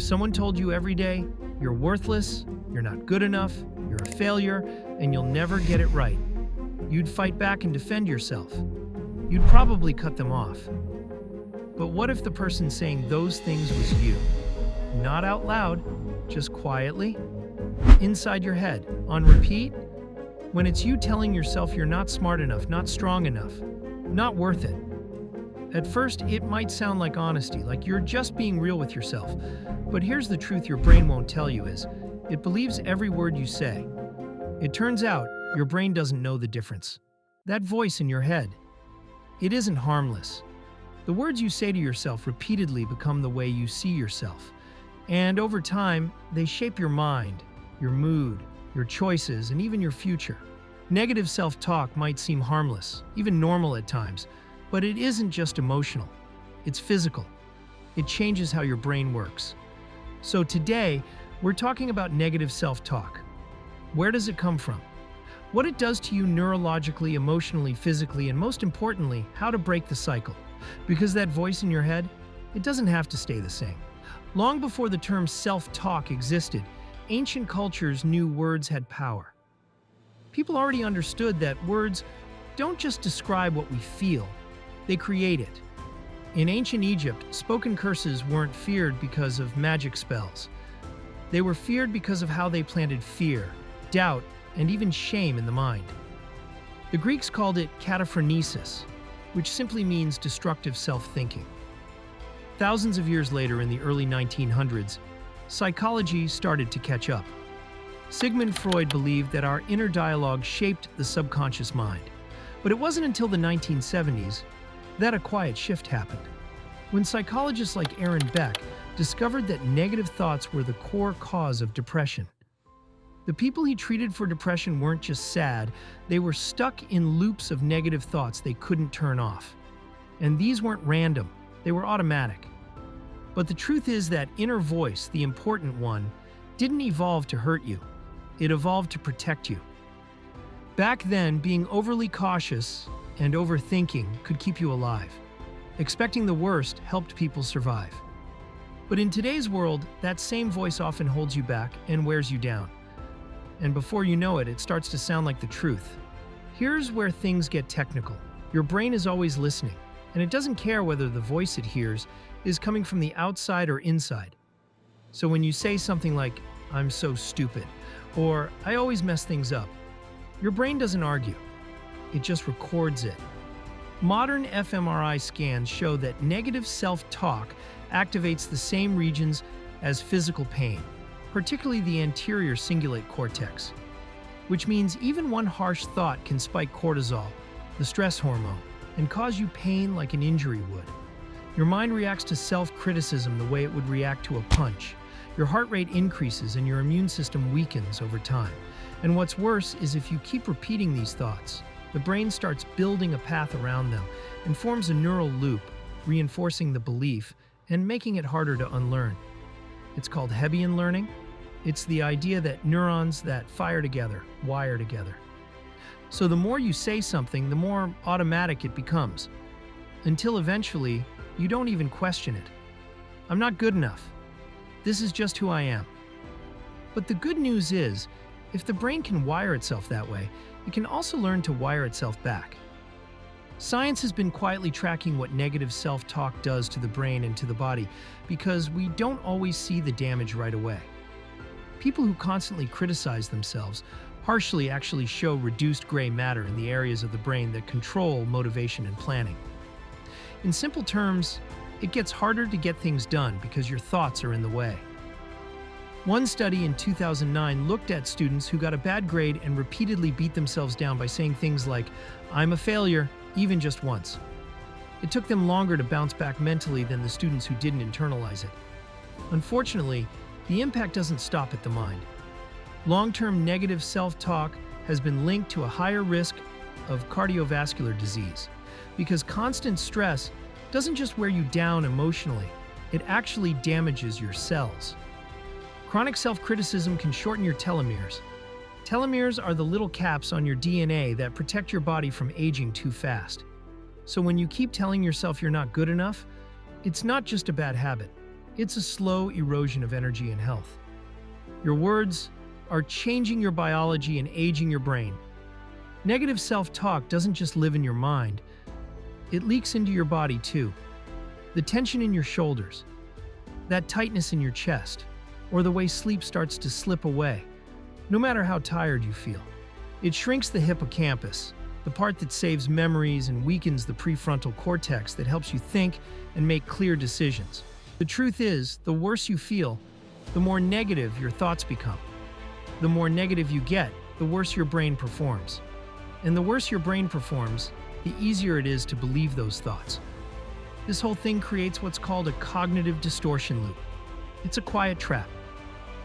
If someone told you every day, you're worthless, you're not good enough, you're a failure, and you'll never get it right, you'd fight back and defend yourself. You'd probably cut them off. But what if the person saying those things was you? Not out loud, just quietly, inside your head, on repeat? When it's you telling yourself you're not smart enough, not strong enough, not worth it. At first, it might sound like honesty, like you're just being real with yourself. But here's the truth your brain won't tell you is, it believes every word you say. It turns out, your brain doesn't know the difference. That voice in your head, it isn't harmless. The words you say to yourself repeatedly become the way you see yourself. And over time, they shape your mind, your mood, your choices, and even your future. Negative self-talk might seem harmless, even normal at times, but it isn't just emotional. It's physical. It changes how your brain works. So today, we're talking about negative self-talk. Where does it come from? What it does to you neurologically, emotionally, physically, and most importantly, how to break the cycle. Because that voice in your head, it doesn't have to stay the same. Long before the term self-talk existed, ancient cultures knew words had power. People already understood that words don't just describe what we feel, they create it. In ancient Egypt, spoken curses weren't feared because of magic spells. They were feared because of how they planted fear, doubt, and even shame in the mind. The Greeks called it kataphrenesis, which simply means destructive self-thinking. Thousands of years later, in the early 1900s, psychology started to catch up. Sigmund Freud believed that our inner dialogue shaped the subconscious mind. But it wasn't until the 1970s that a quiet shift happened, when psychologists like Aaron Beck discovered that negative thoughts were the core cause of depression. The people he treated for depression weren't just sad, they were stuck in loops of negative thoughts they couldn't turn off. And these weren't random, they were automatic. But the truth is that inner voice, the important one, didn't evolve to hurt you. It evolved to protect you. Back then, being overly cautious and overthinking could keep you alive. Expecting the worst helped people survive. But in today's world, that same voice often holds you back and wears you down. And before you know it, it starts to sound like the truth. Here's where things get technical. Your brain is always listening, and it doesn't care whether the voice it hears is coming from the outside or inside. So when you say something like, "I'm so stupid," or "I always mess things up," your brain doesn't argue. It just records it. Modern fMRI scans show that negative self-talk activates the same regions as physical pain, particularly the anterior cingulate cortex, which means even one harsh thought can spike cortisol, the stress hormone, and cause you pain like an injury would. Your mind reacts to self-criticism the way it would react to a punch. Your heart rate increases and your immune system weakens over time. And what's worse is if you keep repeating these thoughts, the brain starts building a path around them and forms a neural loop, reinforcing the belief and making it harder to unlearn. It's called Hebbian learning. It's the idea that neurons that fire together, wire together. So the more you say something, the more automatic it becomes, until eventually you don't even question it. I'm not good enough. This is just who I am. But the good news is, if the brain can wire itself that way, it can also learn to wire itself back. Science has been quietly tracking what negative self-talk does to the brain and to the body because we don't always see the damage right away. People who constantly criticize themselves harshly actually show reduced gray matter in the areas of the brain that control motivation and planning. In simple terms, it gets harder to get things done because your thoughts are in the way. One study in 2009 looked at students who got a bad grade and repeatedly beat themselves down by saying things like, "I'm a failure," even just once. It took them longer to bounce back mentally than the students who didn't internalize it. Unfortunately, the impact doesn't stop at the mind. Long-term negative self-talk has been linked to a higher risk of cardiovascular disease because constant stress doesn't just wear you down emotionally, it actually damages your cells. Chronic self-criticism can shorten your telomeres. Telomeres are the little caps on your DNA that protect your body from aging too fast. So when you keep telling yourself you're not good enough, it's not just a bad habit. It's a slow erosion of energy and health. Your words are changing your biology and aging your brain. Negative self-talk doesn't just live in your mind, it leaks into your body too. The tension in your shoulders, that tightness in your chest, or the way sleep starts to slip away, no matter how tired you feel. It shrinks the hippocampus, the part that saves memories, and weakens the prefrontal cortex that helps you think and make clear decisions. The truth is, the worse you feel, the more negative your thoughts become. The more negative you get, the worse your brain performs. And the worse your brain performs, the easier it is to believe those thoughts. This whole thing creates what's called a cognitive distortion loop. It's a quiet trap.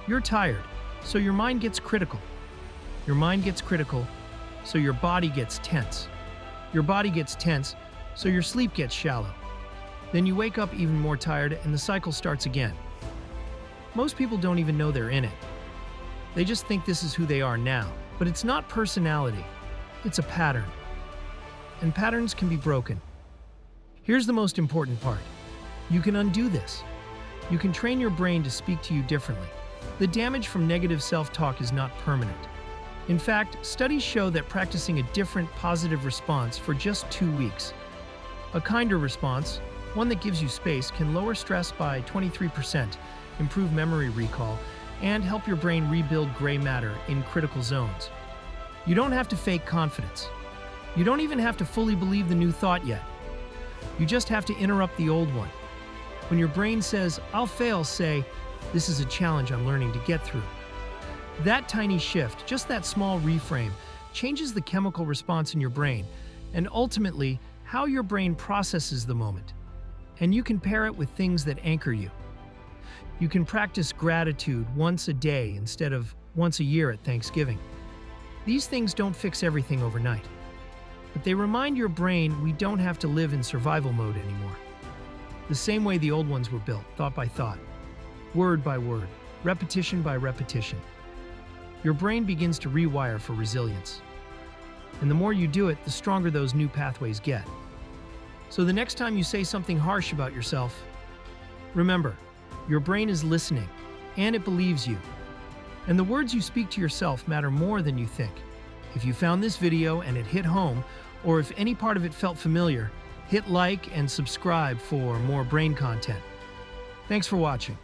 You're tired, so your mind gets critical. Your mind gets critical, so your body gets tense. Your body gets tense, so your sleep gets shallow. Then you wake up even more tired and the cycle starts again. Most people don't even know they're in it. They just think this is who they are now. But it's not personality, it's a pattern. And patterns can be broken. Here's the most important part. You can undo this. You can train your brain to speak to you differently. The damage from negative self-talk is not permanent. In fact, studies show that practicing a different positive response for just 2 weeks, a kinder response, one that gives you space, can lower stress by 23%, improve memory recall, and help your brain rebuild gray matter in critical zones. You don't have to fake confidence. You don't even have to fully believe the new thought yet. You just have to interrupt the old one. When your brain says, "I'll fail," say, "This is a challenge I'm learning to get through." That tiny shift, just that small reframe, changes the chemical response in your brain and ultimately how your brain processes the moment. And you can pair it with things that anchor you. You can practice gratitude once a day instead of once a year at Thanksgiving. These things don't fix everything overnight, but they remind your brain we don't have to live in survival mode anymore. The same way the old ones were built, thought by thought, word by word, repetition by repetition. Your brain begins to rewire for resilience. And the more you do it, the stronger those new pathways get. So the next time you say something harsh about yourself, remember, your brain is listening, and it believes you. And the words you speak to yourself matter more than you think. If you found this video and it hit home, or if any part of it felt familiar, hit like and subscribe for more brain content. Thanks for watching.